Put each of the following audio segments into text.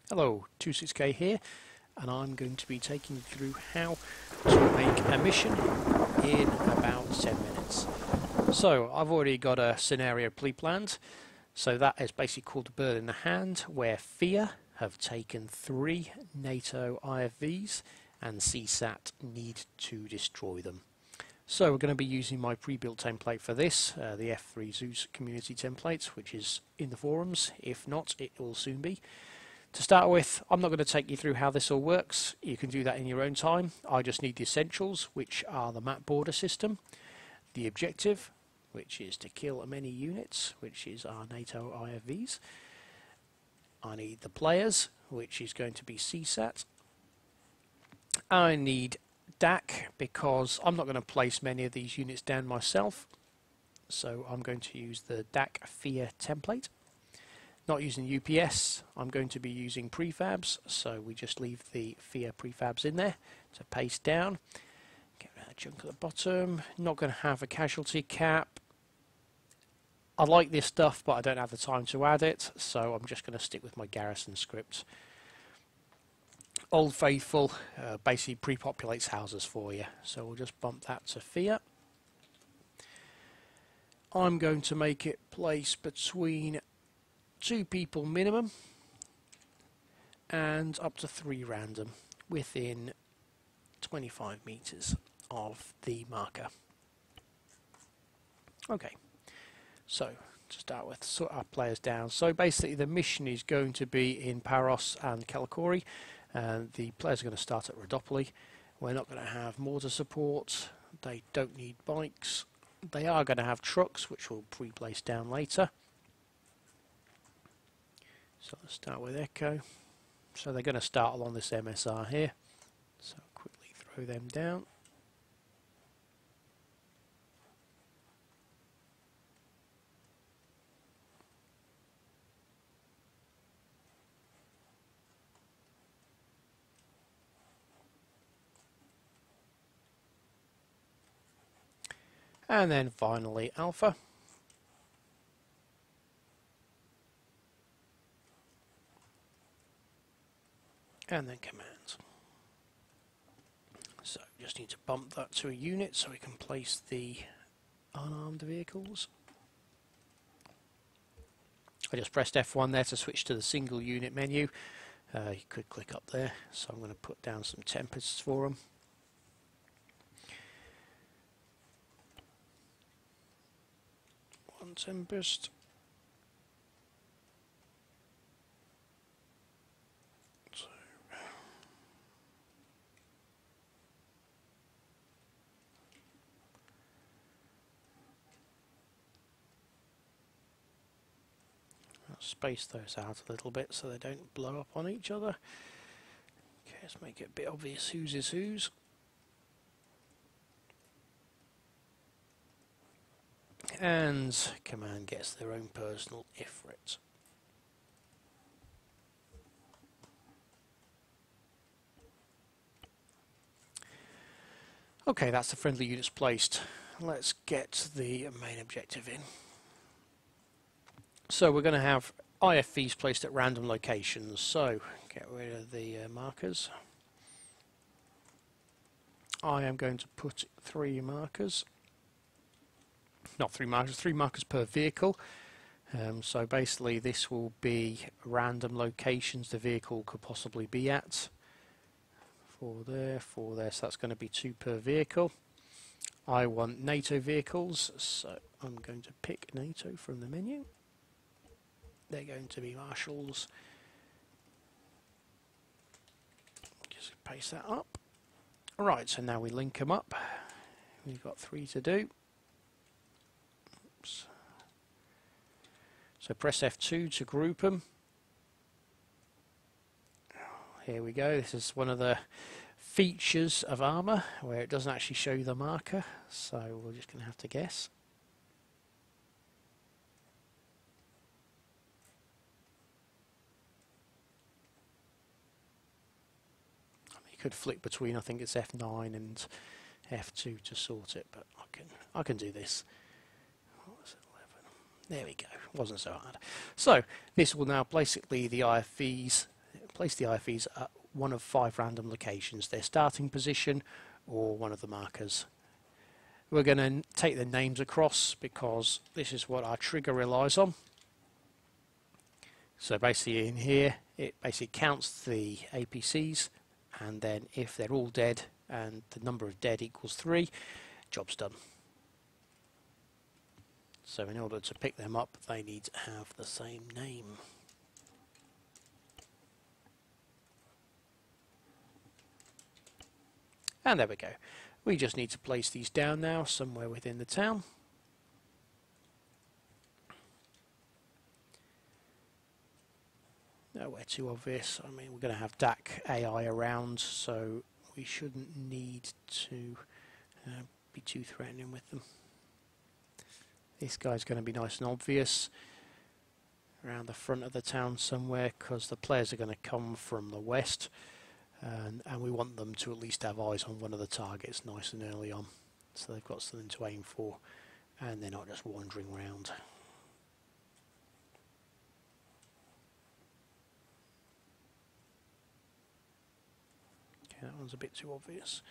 Hello, 26K here, and I'm going to be taking you through how to make a mission in about 10 minutes. So I've already got a scenario pre-planned, so that is basically called a bird in the hand, where FIA have taken 3 NATO IFVs and CSAT need to destroy them. So we're going to be using my pre-built template for this, the F3 Zeus community template, which is in the forums. If not, it will soon be. To start with, I'm not going to take you through how this all works. You can do that in your own time. I just need the essentials, which are the map border system, the objective, which is to kill many units, which is our NATO IFVs. I need the players, which is going to be CSAT. I need DAC, because I'm not going to place many of these units down myself, so I'm going to use the DAC FIA template. Not using UPS, I'm going to be using prefabs, so we just leave the FIA prefabs in there to paste down. Get rid of that junk at the bottom. Not going to have a casualty cap. I like this stuff, but I don't have the time to add it, so I'm just going to stick with my garrison script. Old Faithful basically pre-populates houses for you, so we'll just bump that to FIA. I'm going to make it place between 2 people minimum and up to 3 random within 25 meters of the marker. Okay, so to start with, sort our players down. So basically the mission is going to be in Paros and Kalakori, and the players are going to start at Rhodopoly. We're not going to have mortar support, they don't need bikes, they are going to have trucks which we'll pre-place down later. So let's start with Echo. So they're going to start along this MSR here. So I'll quickly throw them down. And then finally Alpha. And then commands. So just need to bump that to a unit so we can place the unarmed vehicles. I just pressed F1 there to switch to the single unit menu. You could click up there, so I'm going to put down some tempests for them. One tempest. Space those out a little bit so they don't blow up on each other. Okay, let's make it a bit obvious whose is whose. And command gets their own personal Ifrit. Okay, that's the friendly units placed. Let's get the main objective in. So we're going to have IFVs placed at random locations, so get rid of the markers. I am going to put 3 markers. Not 3 markers, 3 markers per vehicle. So basically this will be random locations the vehicle could possibly be at. 4 there, so that's going to be 2 per vehicle. I want NATO vehicles, so I'm going to pick NATO from the menu. They're going to be marshals. Just paste that up. Right, so now we link them up. We've got 3 to do. Oops. So press F2 to group them. Here we go. This is one of the features of Arma where it doesn't actually show you the marker, so we're just going to have to guess. Could flick between, I think it's F9 and F2 to sort it, but I can do this. What was it, 11? There we go. Wasn't so hard. So this will now basically the IFVs place the IFEs at one of 5 random locations, their starting position or one of the markers. We're going to take the names across because this is what our trigger relies on. So basically in here it basically counts the APCs, and then if they're all dead and the number of dead equals 3, job's done. So in order to pick them up they need to have the same name. And there we go. We just need to place these down now somewhere within the town. Nowhere too obvious. I mean, we're going to have DAC AI around, so we shouldn't need to be too threatening with them. This guy's going to be nice and obvious around the front of the town somewhere, because the players are going to come from the west, and we want them to at least have eyes on one of the targets nice and early on, so they've got something to aim for and they're not just wandering around. Okay, that one's a bit too obvious.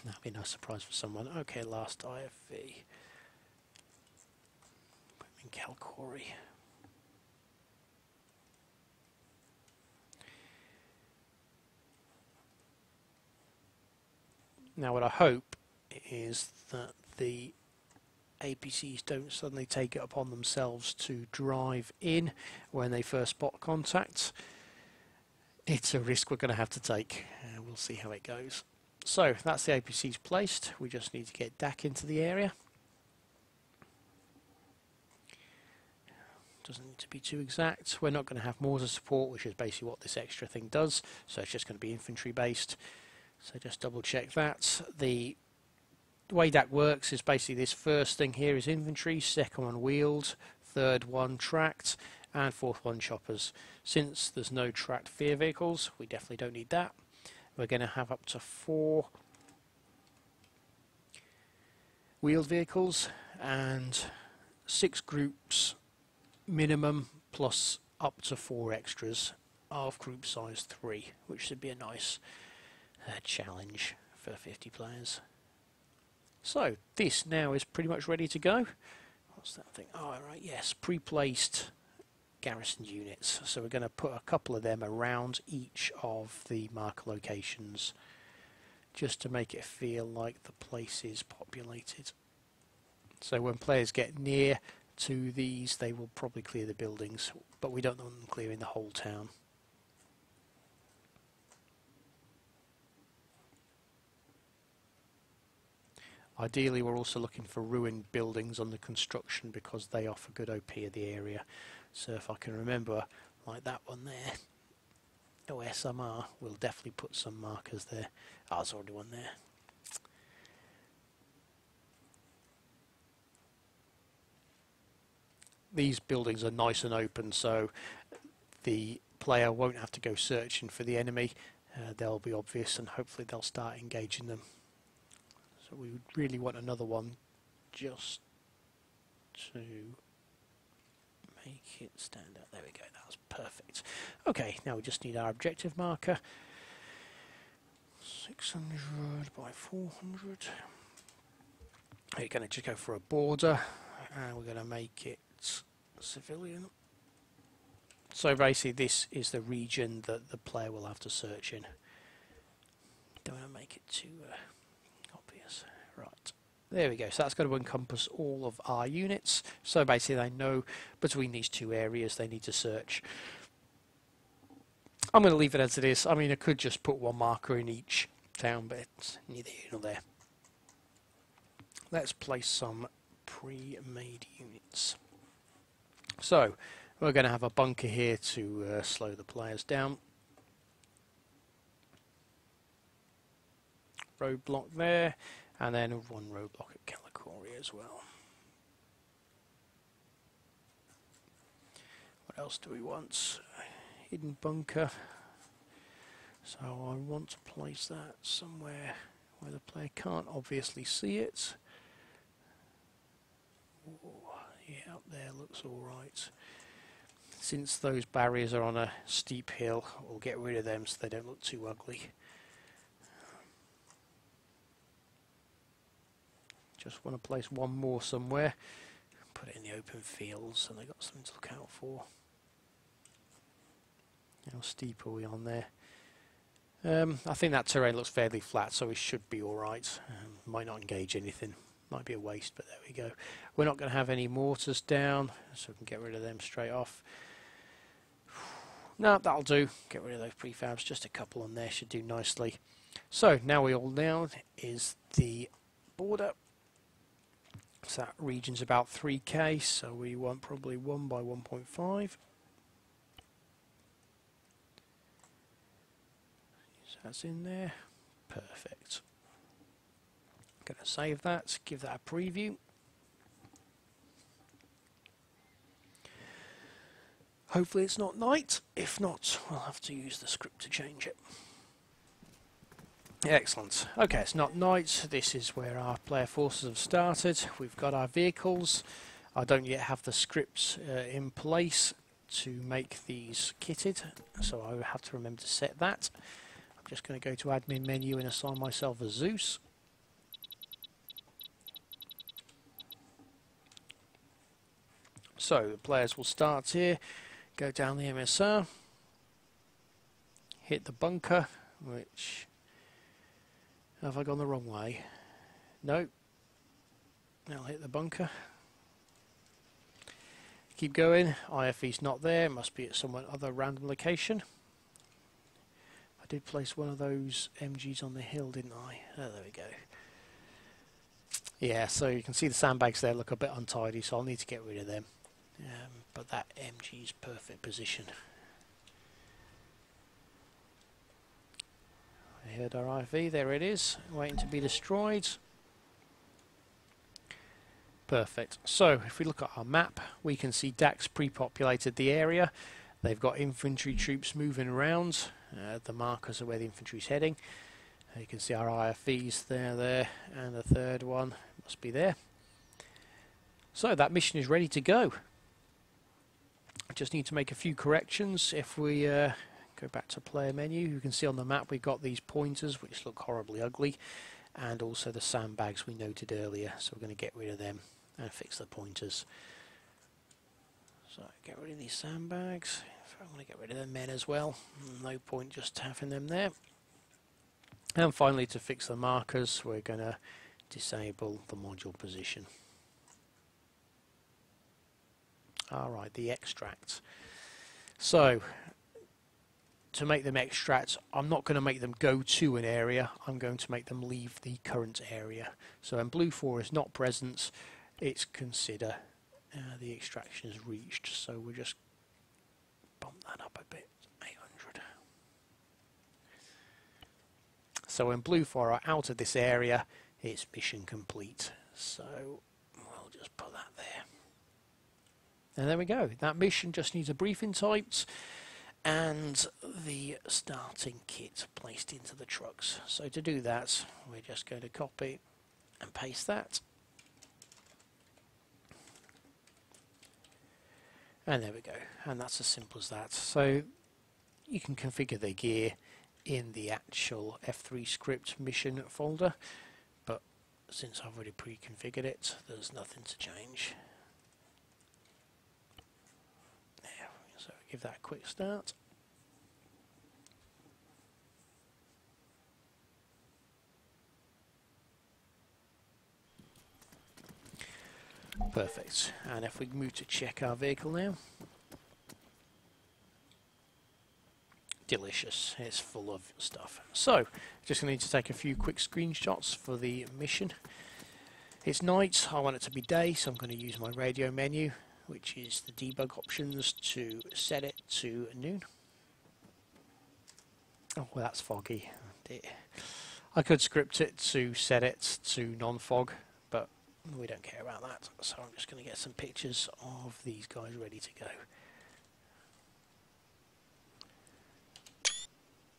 That'd be no surprise for someone. Okay, last IFV. Put him in Calcori. Now what I hope is that the APCs don't suddenly take it upon themselves to drive in when they first spot contact. It's a risk we're going to have to take. We'll see how it goes. So that's the APCs placed. We just need to get DAC into the area. Doesn't need to be too exact. We're not going to have mortar support, which is basically what this extra thing does. So it's just going to be infantry based. So just double check that. The way DAC works is basically this first thing here is infantry, second one wheeled, third one tracked, and fourth one choppers. Since there's no tracked fear vehicles, we definitely don't need that. We're going to have up to 4 wheeled vehicles and 6 groups minimum, plus up to 4 extras of group size 3, which should be a nice challenge for 50 players. So this now is pretty much ready to go. What's that thing? Oh right, yes, pre-placed garrison units. So we're going to put a couple of them around each of the marker locations just to make it feel like the place is populated. So when players get near to these, they will probably clear the buildings, but we don't want them clearing the whole town. Ideally we're also looking for ruined buildings under construction because they offer good OP of the area. So if I can remember, like that one there, OSMR, we'll definitely put some markers there. Oh, there's already one there. These buildings are nice and open, so the player won't have to go searching for the enemy. They'll be obvious and hopefully they'll start engaging them. So we would really want another one just to make it stand out. There we go, that was perfect. Okay, now we just need our objective marker. 600 by 400. We're going to just go for a border and we're going to make it civilian. So basically this is the region that the player will have to search in. Don't want to make it too obvious. Right, there we go. So that's going to encompass all of our units. So basically they know between these 2 areas they need to search. I'm going to leave it as it is. I mean, I could just put 1 marker in each town, but it's neither here nor there. Let's place some pre-made units. So we're going to have a bunker here to slow the players down. Roadblock there, and then 1 roadblock at Calicori as well. What else do we want? Hidden bunker. So I want to place that somewhere where the player can't obviously see it. Ooh, yeah, up there looks alright. since those barriers are on a steep hill, we'll get rid of them so they don't look too ugly. Just want to place one more somewhere, put it in the open fields, and they've got something to look out for. How steep are we on there? I think that terrain looks fairly flat, so we should be alright. Might not engage anything, might be a waste, but there we go. We're not going to have any mortars down, so we can get rid of them straight off. No, that'll do. Get rid of those prefabs, just a couple on there should do nicely. So now we all know is the border. So that region's about 3k, so we want probably 1 by 1.5. So that's in there. Perfect. Going to save that, give that a preview. Hopefully it's not night. If not, we'll have to use the script to change it. Excellent. Okay, it's not night. This is where our player forces have started. We've got our vehicles. I don't yet have the scripts in place to make these kitted, so I will have to remember to set that. I'm just going to go to admin menu and assign myself a Zeus. So the players will start here, go down the MSR, hit the bunker, which... Have I gone the wrong way? No. I'll hit the bunker. Keep going. IFE's not there. Must be at some other random location. I did place one of those MGs on the hill, didn't I? Oh, there we go. Yeah, so you can see the sandbags there look a bit untidy, so I'll need to get rid of them. But that MG's perfect position. I heard our IFE, there it is, waiting to be destroyed. Perfect. So if we look at our map, we can see Dax pre-populated the area. They've got infantry troops moving around. The markers are where the infantry's heading. You can see our IFEs there, and the third one must be there. So that mission is ready to go. I just need to make a few corrections. If we go back to player menu, you can see on the map we've got these pointers which look horribly ugly, and also the sandbags we noted earlier, so we're going to get rid of them and fix the pointers. So get rid of these sandbags. I'm going to get rid of the men as well, no point just having them there. And finally, to fix the markers, we're going to disable the module position. Alright, the extract. So to make them extract, I'm not going to make them go to an area, I'm going to make them leave the current area. So when blue 4 is not present, it's consider the extraction is reached. So we'll just bump that up a bit, 800. So when blue 4 are out of this area, it's mission complete. So we'll just put that there. And there we go. That mission just needs a briefing typed and the starting kit placed into the trucks. So to do that, we're just going to copy and paste that. And there we go. And that's as simple as that. So you can configure the gear in the actual F3 script mission folder, but since I've already pre-configured it, there's nothing to change. So give that a quick start. Perfect. And if we move to check our vehicle now. Delicious. It's full of stuff. So, just going to need to take a few quick screenshots for the mission. It's night. I want it to be day, so I'm going to use my radio menu, which is the debug options, to set it to noon. Oh, well, that's foggy. I could script it to set it to non-fog, but we don't care about that. So I'm just going to get some pictures of these guys ready to go.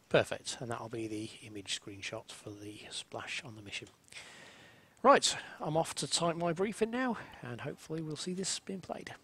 Perfect, and that'll be the image screenshot for the splash on the mission. Right, I'm off to type my briefing now, and hopefully we'll see this being played.